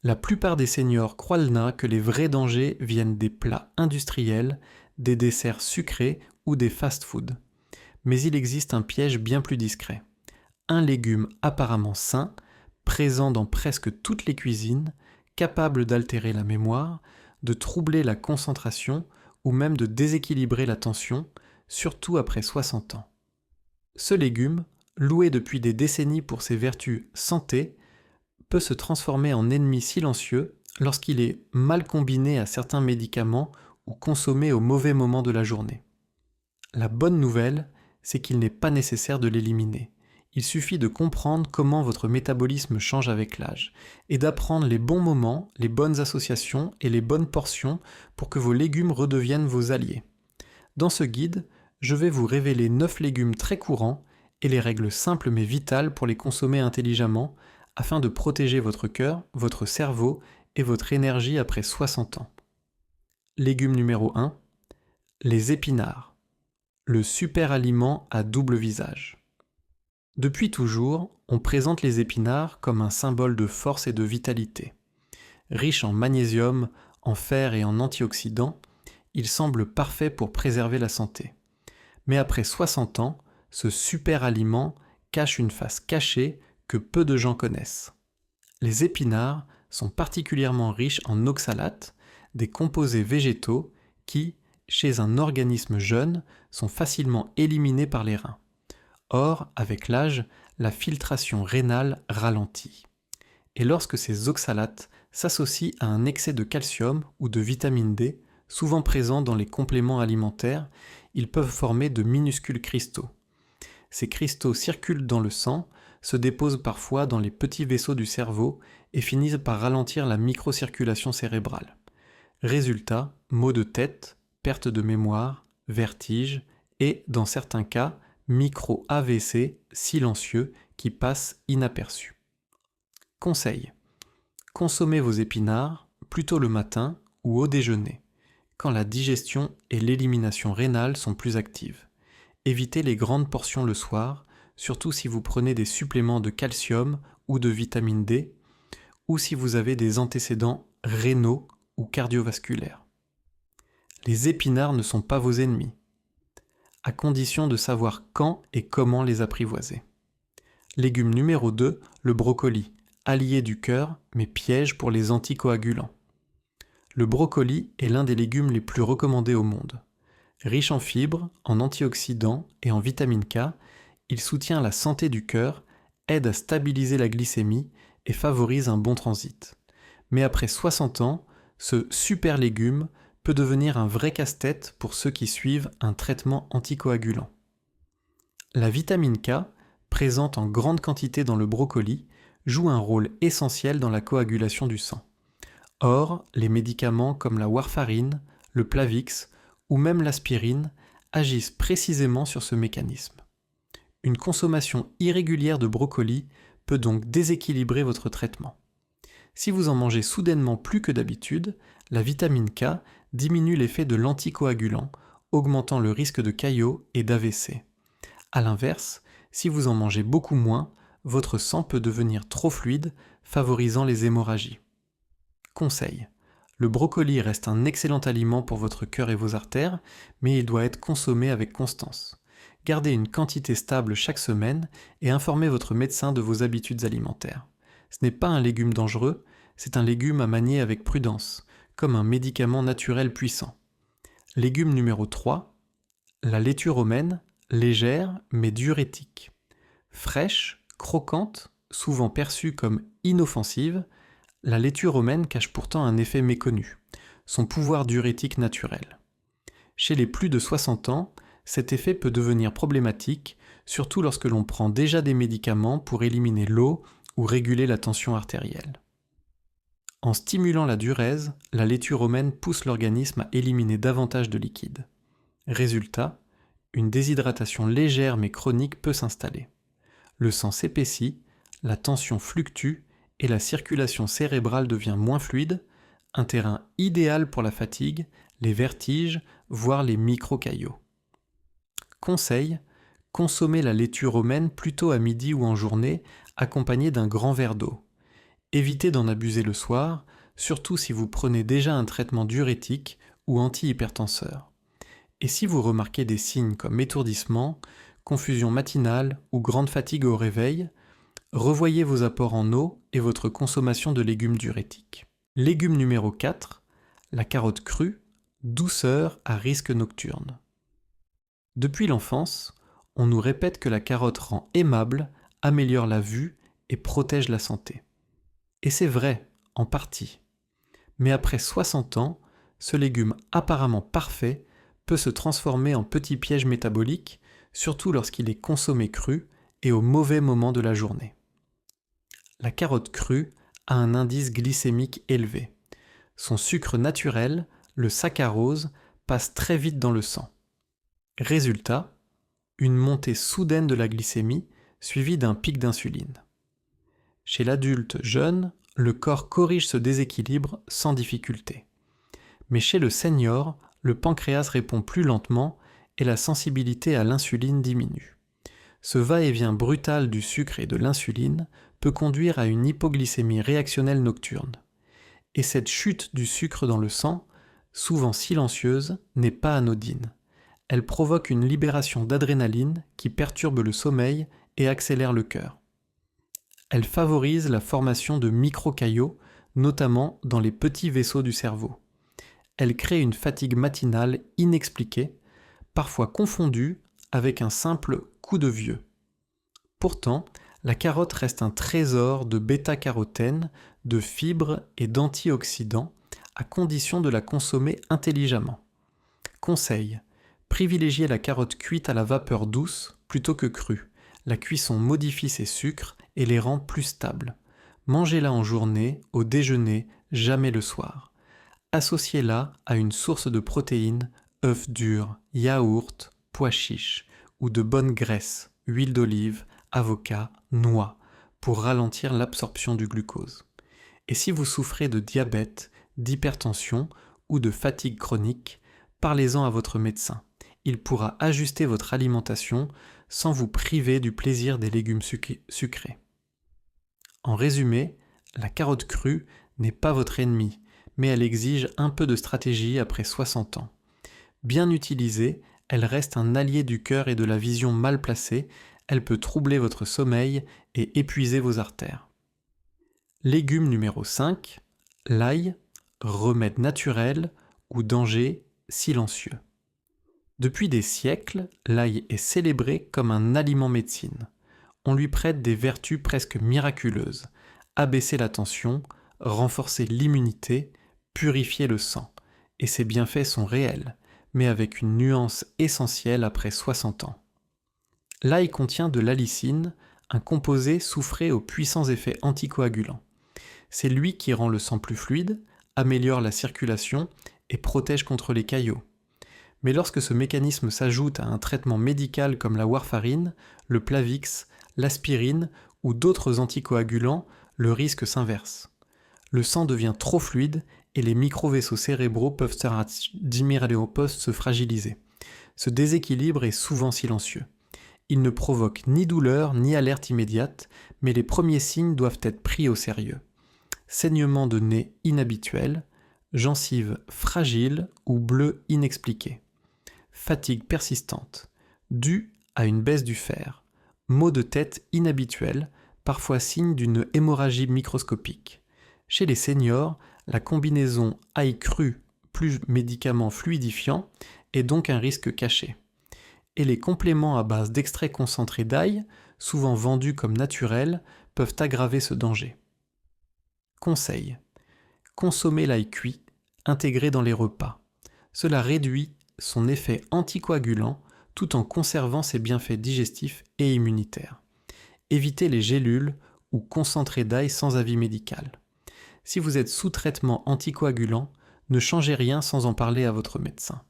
La plupart des seniors croient que les vrais dangers viennent des plats industriels, des desserts sucrés ou des fast-foods. Mais il existe un piège bien plus discret. Un légume apparemment sain, présent dans presque toutes les cuisines, capable d'altérer la mémoire, de troubler la concentration ou même de déséquilibrer la tension, surtout après 60 ans. Ce légume, loué depuis des décennies pour ses vertus santé, peut se transformer en ennemi silencieux lorsqu'il est mal combiné à certains médicaments ou consommé au mauvais moment de la journée. La bonne nouvelle, c'est qu'il n'est pas nécessaire de l'éliminer. Il suffit de comprendre comment votre métabolisme change avec l'âge et d'apprendre les bons moments, les bonnes associations et les bonnes portions pour que vos légumes redeviennent vos alliés. Dans ce guide, je vais vous révéler 9 légumes très courants et les règles simples mais vitales pour les consommer intelligemment afin de protéger votre cœur, votre cerveau et votre énergie après 60 ans. Légume numéro 1, les épinards. Le super aliment à double visage. Depuis toujours, on présente les épinards comme un symbole de force et de vitalité. Riche en magnésium, en fer et en antioxydants, il semble parfait pour préserver la santé. Mais après 60 ans, ce super aliment cache une face cachée que peu de gens connaissent. Les épinards sont particulièrement riches en oxalates, des composés végétaux qui, chez un organisme jeune, sont facilement éliminés par les reins. Or, avec l'âge, la filtration rénale ralentit. Et lorsque ces oxalates s'associent à un excès de calcium ou de vitamine D, souvent présents dans les compléments alimentaires, ils peuvent former de minuscules cristaux. Ces cristaux circulent dans le sang, se déposent parfois dans les petits vaisseaux du cerveau et finissent par ralentir la microcirculation cérébrale. Résultat, maux de tête, perte de mémoire, vertige et, dans certains cas, micro-AVC silencieux qui passent inaperçus. Conseil. Consommez vos épinards plutôt le matin ou au déjeuner, quand la digestion et l'élimination rénale sont plus actives. Évitez les grandes portions le soir, surtout si vous prenez des suppléments de calcium ou de vitamine D, ou si vous avez des antécédents rénaux ou cardiovasculaires. Les épinards ne sont pas vos ennemis, à condition de savoir quand et comment les apprivoiser. Légume numéro 2, le brocoli, allié du cœur, mais piège pour les anticoagulants. Le brocoli est l'un des légumes les plus recommandés au monde. Riche en fibres, en antioxydants et en vitamine K, il soutient la santé du cœur, aide à stabiliser la glycémie et favorise un bon transit. Mais après 60 ans, ce super légume peut devenir un vrai casse-tête pour ceux qui suivent un traitement anticoagulant. La vitamine K, présente en grande quantité dans le brocoli, joue un rôle essentiel dans la coagulation du sang. Or, les médicaments comme la warfarine, le Plavix ou même l'aspirine agissent précisément sur ce mécanisme. Une consommation irrégulière de brocoli peut donc déséquilibrer votre traitement. Si vous en mangez soudainement plus que d'habitude, la vitamine K diminue l'effet de l'anticoagulant, augmentant le risque de caillots et d'AVC. A l'inverse, si vous en mangez beaucoup moins, votre sang peut devenir trop fluide, favorisant les hémorragies. Conseil. Le brocoli reste un excellent aliment pour votre cœur et vos artères, mais il doit être consommé avec constance. Gardez une quantité stable chaque semaine et informez votre médecin de vos habitudes alimentaires. Ce n'est pas un légume dangereux, c'est un légume à manier avec prudence, comme un médicament naturel puissant. Légume numéro 3, la laitue romaine, légère mais diurétique. Fraîche, croquante, souvent perçue comme inoffensive, la laitue romaine cache pourtant un effet méconnu, son pouvoir diurétique naturel. Chez les plus de 60 ans, cet effet peut devenir problématique, surtout lorsque l'on prend déjà des médicaments pour éliminer l'eau ou réguler la tension artérielle. En stimulant la diurèse, la laitue romaine pousse l'organisme à éliminer davantage de liquide. Résultat, une déshydratation légère mais chronique peut s'installer. Le sang s'épaissit, la tension fluctue et la circulation cérébrale devient moins fluide, un terrain idéal pour la fatigue, les vertiges, voire les micro-caillots. Conseil, consommez la laitue romaine plutôt à midi ou en journée, accompagnée d'un grand verre d'eau. Évitez d'en abuser le soir, surtout si vous prenez déjà un traitement diurétique ou antihypertenseur. Et si vous remarquez des signes comme étourdissement, confusion matinale ou grande fatigue au réveil, revoyez vos apports en eau et votre consommation de légumes diurétiques. Légume numéro 4, la carotte crue, douceur à risque nocturne. Depuis l'enfance, on nous répète que la carotte rend aimable, améliore la vue et protège la santé. Et c'est vrai, en partie. Mais après 60 ans, ce légume apparemment parfait peut se transformer en petit piège métabolique, surtout lorsqu'il est consommé cru et au mauvais moment de la journée. La carotte crue a un indice glycémique élevé. Son sucre naturel, le saccharose, passe très vite dans le sang. Résultat, une montée soudaine de la glycémie suivie d'un pic d'insuline. Chez l'adulte jeune, le corps corrige ce déséquilibre sans difficulté. Mais chez le senior, le pancréas répond plus lentement et la sensibilité à l'insuline diminue. Ce va-et-vient brutal du sucre et de l'insuline peut conduire à une hypoglycémie réactionnelle nocturne. Et cette chute du sucre dans le sang, souvent silencieuse, n'est pas anodine. Elle provoque une libération d'adrénaline qui perturbe le sommeil et accélère le cœur. Elle favorise la formation de microcaillots, notamment dans les petits vaisseaux du cerveau. Elle crée une fatigue matinale inexpliquée, parfois confondue avec un simple coup de vieux. Pourtant, la carotte reste un trésor de bêta-carotène, de fibres et d'antioxydants, à condition de la consommer intelligemment. Conseil: privilégiez la carotte cuite à la vapeur douce plutôt que crue. La cuisson modifie ses sucres et les rend plus stables. Mangez-la en journée, au déjeuner, jamais le soir. Associez-la à une source de protéines, œufs durs, yaourt, pois chiches, ou de bonnes graisses, huile d'olive, avocat, noix, pour ralentir l'absorption du glucose. Et si vous souffrez de diabète, d'hypertension ou de fatigue chronique, parlez-en à votre médecin. Il pourra ajuster votre alimentation sans vous priver du plaisir des légumes sucrés. En résumé, la carotte crue n'est pas votre ennemi, mais elle exige un peu de stratégie après 60 ans. Bien utilisée, elle reste un allié du cœur et de la vision mal placée, elle peut troubler votre sommeil et épuiser vos artères. Légume numéro 5, l'ail, remède naturel ou danger silencieux. Depuis des siècles, l'ail est célébré comme un aliment médecine. On lui prête des vertus presque miraculeuses: abaisser la tension, renforcer l'immunité, purifier le sang. Et ces bienfaits sont réels, mais avec une nuance essentielle après 60 ans. L'ail contient de l'allicine, un composé soufré aux puissants effets anticoagulants. C'est lui qui rend le sang plus fluide, améliore la circulation et protège contre les caillots. Mais lorsque ce mécanisme s'ajoute à un traitement médical comme la warfarine, le Plavix, l'aspirine ou d'autres anticoagulants, le risque s'inverse. Le sang devient trop fluide et les micro-vaisseaux cérébraux peuvent se fragiliser. Ce déséquilibre est souvent silencieux. Il ne provoque ni douleur ni alerte immédiate, mais les premiers signes doivent être pris au sérieux. Saignement de nez inhabituel, gencives fragiles ou bleues inexpliquées. Fatigue persistante, due à une baisse du fer. Maux de tête inhabituels, parfois signe d'une hémorragie microscopique. Chez les seniors, la combinaison ail cru plus médicaments fluidifiants est donc un risque caché. Et les compléments à base d'extraits concentrés d'ail, souvent vendus comme naturels, peuvent aggraver ce danger. Conseil: consommez l'ail cuit, intégré dans les repas. Cela réduit son effet anticoagulant tout en conservant ses bienfaits digestifs et immunitaires. Évitez les gélules ou concentrés d'ail sans avis médical. Si vous êtes sous traitement anticoagulant, ne changez rien sans en parler à votre médecin.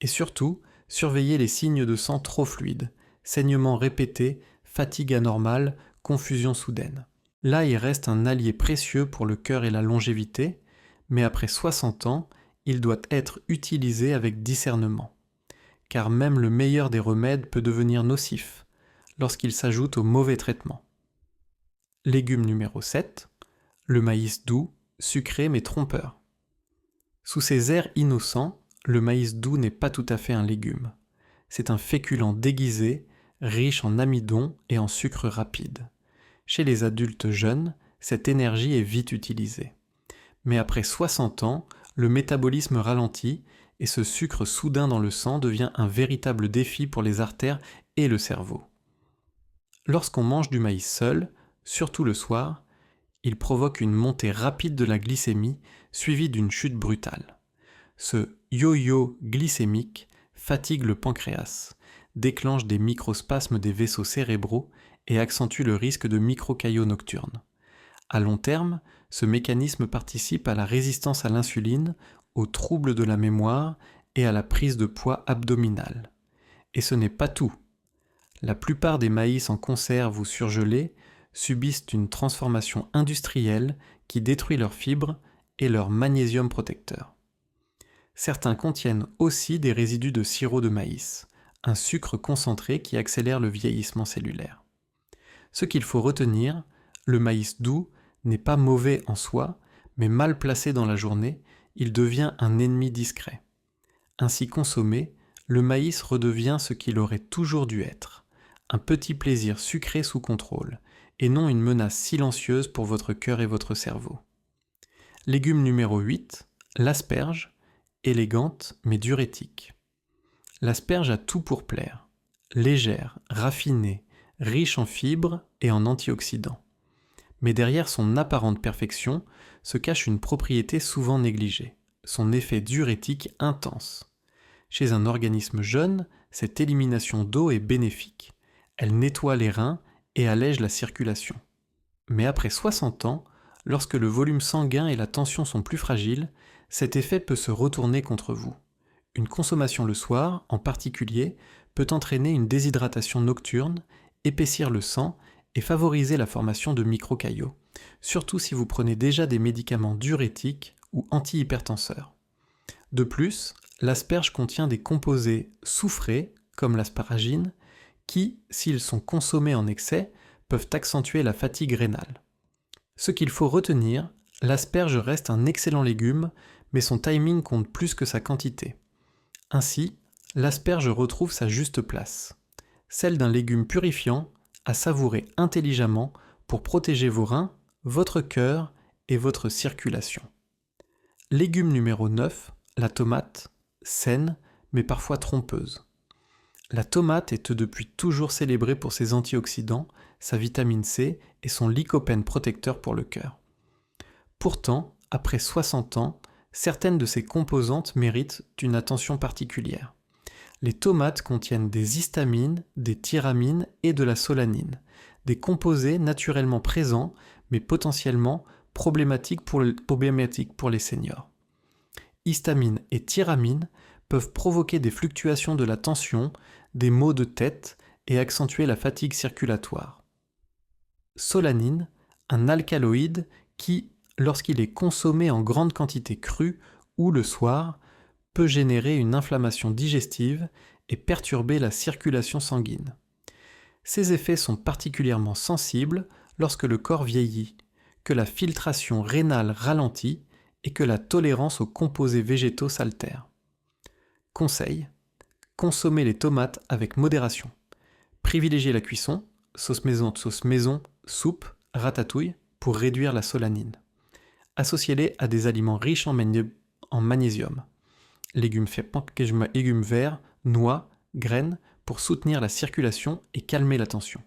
Et surtout, surveillez les signes de sang trop fluides, saignements répétés, fatigue anormale, confusion soudaine. L'ail reste un allié précieux pour le cœur et la longévité, mais après 60 ans, il doit être utilisé avec discernement. Car même le meilleur des remèdes peut devenir nocif lorsqu'il s'ajoute au mauvais traitement. Légume numéro 7, le maïs doux, sucré mais trompeur. Sous ses airs innocents, le maïs doux n'est pas tout à fait un légume. C'est un féculent déguisé, riche en amidon et en sucre rapide. Chez les adultes jeunes, cette énergie est vite utilisée. Mais après 60 ans, le métabolisme ralentit et ce sucre soudain dans le sang devient un véritable défi pour les artères et le cerveau. Lorsqu'on mange du maïs seul, surtout le soir, il provoque une montée rapide de la glycémie suivie d'une chute brutale. Ce yo-yo glycémique fatigue le pancréas, déclenche des microspasmes des vaisseaux cérébraux et accentue le risque de microcaillots nocturnes. À long terme, ce mécanisme participe à la résistance à l'insuline, aux troubles de la mémoire et à la prise de poids abdominale. Et ce n'est pas tout. La plupart des maïs en conserve ou surgelés subissent une transformation industrielle qui détruit leurs fibres et leur magnésium protecteur. Certains contiennent aussi des résidus de sirop de maïs, un sucre concentré qui accélère le vieillissement cellulaire. Ce qu'il faut retenir, le maïs doux n'est pas mauvais en soi, mais mal placé dans la journée, il devient un ennemi discret. Ainsi consommé, le maïs redevient ce qu'il aurait toujours dû être, un petit plaisir sucré sous contrôle, et non une menace silencieuse pour votre cœur et votre cerveau. Légume numéro 8, l'asperge, élégante mais diurétique. L'asperge a tout pour plaire. Légère, raffinée, riche en fibres et en antioxydants. Mais derrière son apparente perfection se cache une propriété souvent négligée, son effet diurétique intense. Chez un organisme jeune, cette élimination d'eau est bénéfique. Elle nettoie les reins et allège la circulation. Mais après 60 ans, lorsque le volume sanguin et la tension sont plus fragiles, cet effet peut se retourner contre vous. Une consommation le soir, en particulier, peut entraîner une déshydratation nocturne, épaissir le sang et favoriser la formation de microcaillots, surtout si vous prenez déjà des médicaments diurétiques ou antihypertenseurs. De plus, l'asperge contient des composés soufrés, comme l'asparagine, qui, s'ils sont consommés en excès, peuvent accentuer la fatigue rénale. Ce qu'il faut retenir, l'asperge reste un excellent légume, mais son timing compte plus que sa quantité. Ainsi, l'asperge retrouve sa juste place, celle d'un légume purifiant à savourer intelligemment pour protéger vos reins, votre cœur et votre circulation. Légume numéro 9, la tomate, saine mais parfois trompeuse. La tomate est depuis toujours célébrée pour ses antioxydants, sa vitamine C et son lycopène protecteur pour le cœur. Pourtant, après 60 ans, certaines de ces composantes méritent une attention particulière. Les tomates contiennent des histamines, des tyramines et de la solanine, des composés naturellement présents mais potentiellement problématiques pour les seniors. Histamine et tyramine peuvent provoquer des fluctuations de la tension, des maux de tête et accentuer la fatigue circulatoire. Solanine, un alcaloïde qui, lorsqu'il est consommé en grande quantité crue ou le soir, peut générer une inflammation digestive et perturber la circulation sanguine. Ces effets sont particulièrement sensibles lorsque le corps vieillit, que la filtration rénale ralentit et que la tolérance aux composés végétaux s'altère. Conseil: consommez les tomates avec modération. Privilégiez la cuisson, sauce maison, soupe, ratatouille, pour réduire la solanine. Associez-les à des aliments riches en magnésium. Légumes verts, noix, graines, pour soutenir la circulation et calmer la tension.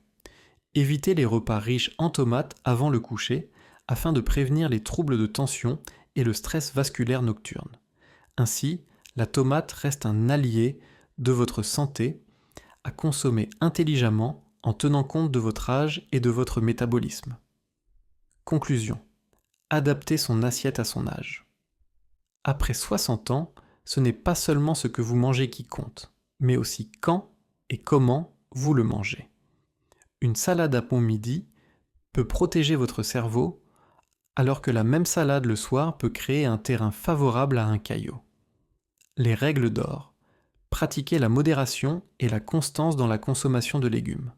Évitez les repas riches en tomates avant le coucher, afin de prévenir les troubles de tension et le stress vasculaire nocturne. Ainsi, la tomate reste un allié de votre santé à consommer intelligemment en tenant compte de votre âge et de votre métabolisme. Conclusion: adaptez son assiette à son âge. Après 60 ans, ce n'est pas seulement ce que vous mangez qui compte, mais aussi quand et comment vous le mangez. Une salade à pont midi peut protéger votre cerveau, alors que la même salade le soir peut créer un terrain favorable à un caillot. Les règles d'or: pratiquez la modération et la constance dans la consommation de légumes.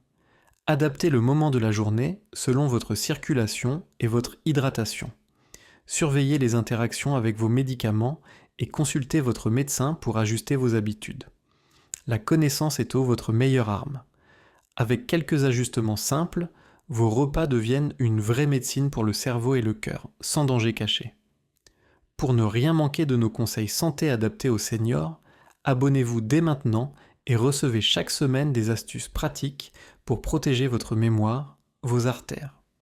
Adaptez le moment de la journée selon votre circulation et votre hydratation. Surveillez les interactions avec vos médicaments et consultez votre médecin pour ajuster vos habitudes. La connaissance est votre meilleure arme. Avec quelques ajustements simples, vos repas deviennent une vraie médecine pour le cerveau et le cœur, sans danger caché. Pour ne rien manquer de nos conseils santé adaptés aux seniors, abonnez-vous dès maintenant et recevez chaque semaine des astuces pratiques pour protéger votre mémoire, vos artères.